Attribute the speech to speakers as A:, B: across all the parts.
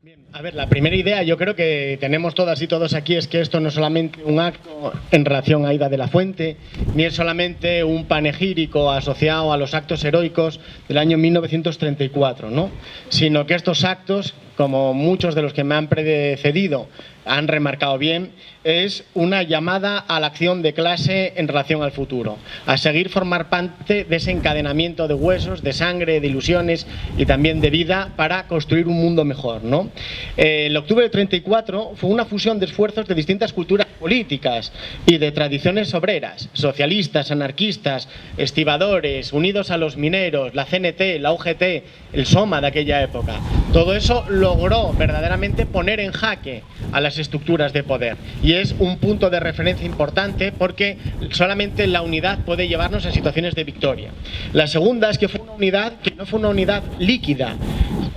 A: Bien, a ver, la primera idea yo creo que tenemos todas y todos aquí es que esto no es solamente un acto en relación a Aída de la Fuente, ni es solamente un panegírico asociado a los actos heroicos del año 1934, ¿no? Sino que estos actos, como muchos de los que me han precedido han remarcado bien, es una llamada a la acción de clase en relación al futuro, a seguir formar parte de ese encadenamiento de huesos, de sangre, de ilusiones y también de vida para construir un mundo mejor, ¿no? El octubre del 34 fue una fusión de esfuerzos de distintas culturas políticas y de tradiciones obreras, socialistas, anarquistas, estibadores, unidos a los mineros, la CNT, la UGT, el SOMA de aquella época. Todo eso logró verdaderamente poner en jaque a las estructuras de poder y es un punto de referencia importante porque solamente la unidad puede llevarnos a situaciones de victoria. La segunda es que fue una unidad que no fue una unidad líquida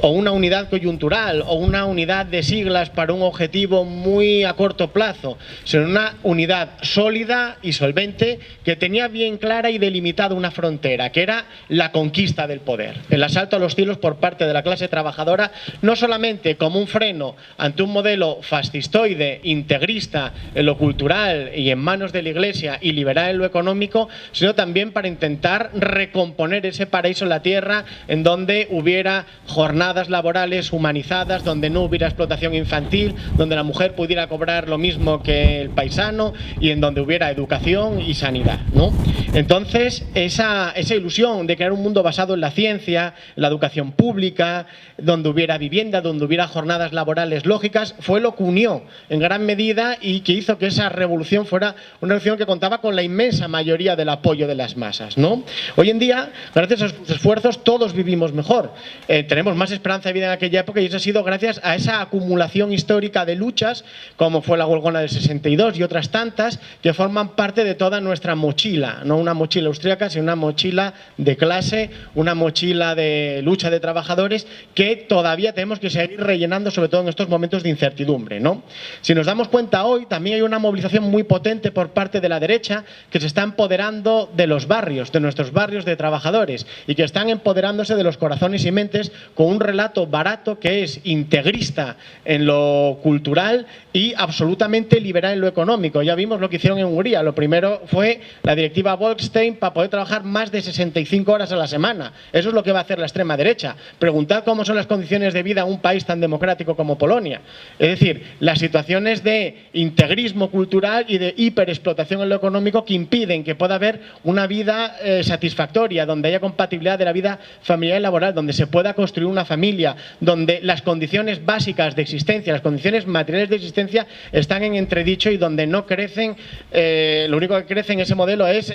A: o una unidad coyuntural o una unidad de siglas para un objetivo muy a corto plazo, sino una unidad sólida y solvente que tenía bien clara y delimitada una frontera, que era la conquista del poder, el asalto a los cielos por parte de la clase trabajadora, no solamente como un freno ante un modelo fascistoide, integrista en lo cultural y en manos de la Iglesia y liberal en lo económico, sino también para intentar recomponer ese paraíso en la tierra en donde hubiera jornadas laborales humanizadas, donde no hubiera explotación infantil, donde la mujer pudiera cobrar lo mismo que el paisano y en donde hubiera educación y sanidad, ¿no? Entonces, esa ilusión de crear un mundo basado en la ciencia, en la educación pública, donde hubiera vivienda, donde hubiera jornadas laborales lógicas, fue lo que unió en gran medida y que hizo que esa revolución fuera una revolución que contaba con la inmensa mayoría del apoyo de las masas, ¿no? Hoy en día, gracias a sus esfuerzos, todos vivimos mejor. Tenemos más esperanza de vida en aquella época y eso ha sido gracias a esa acumulación histórica de luchas, como fue la huelgona del 62 y otras tantas, que forman parte de toda nuestra mochila, no una mochila austríaca, sino una mochila de clase, una mochila de lucha de trabajadores que todavía tenemos que seguir rellenando, sobre todo en estos momentos de incertidumbre, ¿no? Si nos damos cuenta hoy, también hay una movilización muy potente por parte de la derecha que se está empoderando de los barrios, de nuestros barrios de trabajadores y que están empoderándose de los corazones y mentes con un relato barato que es integrista en lo cultural y absolutamente liberal en lo económico. Ya vimos lo que hicieron en Hungría. Lo primero fue la directiva Bolkestein para poder trabajar más de 65 horas a la semana. Eso es lo que va a hacer la extrema derecha. Preguntad cómo son las condiciones de vida en un país tan democrático como Polonia. Es decir, las situaciones de integrismo cultural y de hiperexplotación en lo económico que impiden que pueda haber una vida satisfactoria, donde haya compatibilidad de la vida familiar y laboral, donde se pueda construir una familia, donde las condiciones básicas de existencia, las condiciones materiales de existencia están en entredicho y donde no crecen, lo único que crece en ese modelo es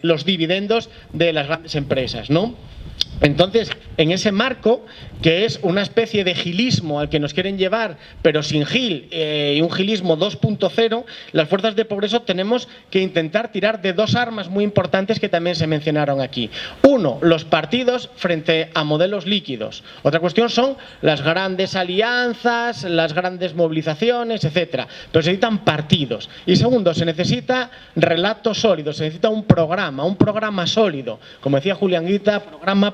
A: los dividendos de las grandes empresas, ¿no? Entonces, en ese marco, que es una especie de gilismo al que nos quieren llevar, pero sin gil, y un gilismo 2.0, las fuerzas de progreso tenemos que intentar tirar de dos armas muy importantes que también se mencionaron aquí. Uno, los partidos frente a modelos líquidos. Otra cuestión son las grandes alianzas, las grandes movilizaciones, etcétera. Pero se necesitan partidos. Y segundo, se necesita relatos sólidos, se necesita un programa sólido. Como decía Julián Guita,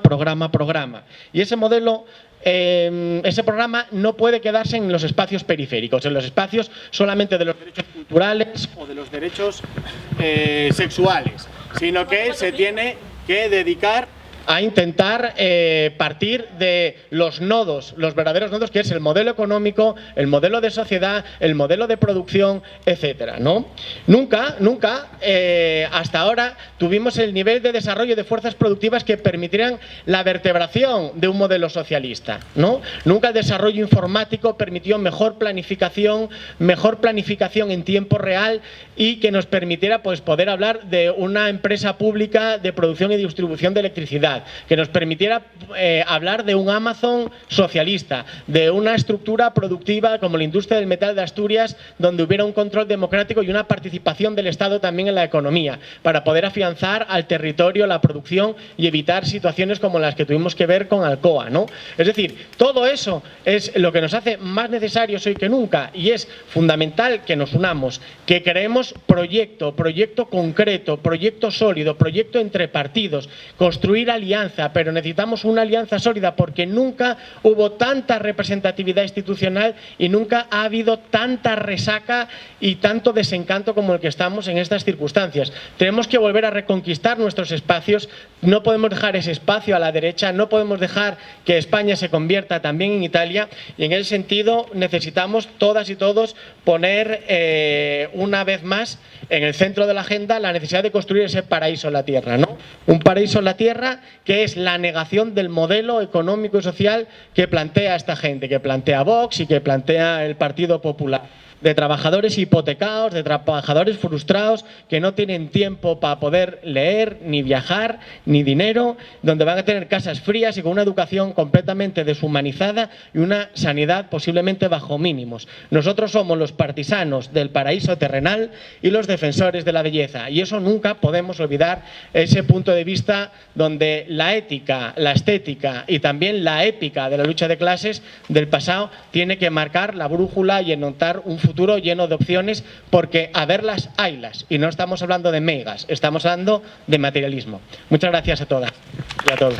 A: programa. Y ese modelo, ese programa no puede quedarse en los espacios periféricos, en los espacios solamente de los derechos culturales o de los derechos sexuales, sino que se tiene que dedicar a intentar partir de los nodos, los verdaderos nodos, que es el modelo económico, el modelo de sociedad, el modelo de producción, etcétera, ¿no? Nunca, hasta ahora tuvimos el nivel de desarrollo de fuerzas productivas que permitieran la vertebración de un modelo socialista, ¿no? Nunca el desarrollo informático permitió mejor planificación en tiempo real y que nos permitiera pues poder hablar de una empresa pública de producción y distribución de electricidad, que nos permitiera hablar de un Amazon socialista, de una estructura productiva como la industria del metal de Asturias, donde hubiera un control democrático y una participación del Estado también en la economía, para poder afianzar al territorio la producción y evitar situaciones como las que tuvimos que ver con Alcoa, ¿no? Es decir, todo eso es lo que nos hace más necesarios hoy que nunca y es fundamental que nos unamos, que creemos proyecto concreto, proyecto sólido, proyecto entre partidos, construir alianzas alianza, pero necesitamos una alianza sólida porque nunca hubo tanta representatividad institucional y nunca ha habido tanta resaca y tanto desencanto como el que estamos en estas circunstancias. Tenemos que volver a reconquistar nuestros espacios, no podemos dejar ese espacio a la derecha, no podemos dejar que España se convierta también en Italia, y en ese sentido necesitamos todas y todos poner una vez más en el centro de la agenda la necesidad de construir ese paraíso en la tierra, ¿no? Un paraíso en la tierra que es la negación del modelo económico y social que plantea esta gente, que plantea Vox y que plantea el Partido Popular. De trabajadores hipotecados, de trabajadores frustrados que no tienen tiempo para poder leer, ni viajar, ni dinero, donde van a tener casas frías y con una educación completamente deshumanizada y una sanidad posiblemente bajo mínimos. Nosotros somos los partisanos del paraíso terrenal y los defensores de la belleza, y eso nunca podemos olvidar, ese punto de vista donde la ética, la estética y también la épica de la lucha de clases del pasado tiene que marcar la brújula y anotar un futuro lleno de opciones, porque a verlas haylas, y no estamos hablando de megas, estamos hablando de materialismo. Muchas gracias a todas y a todos.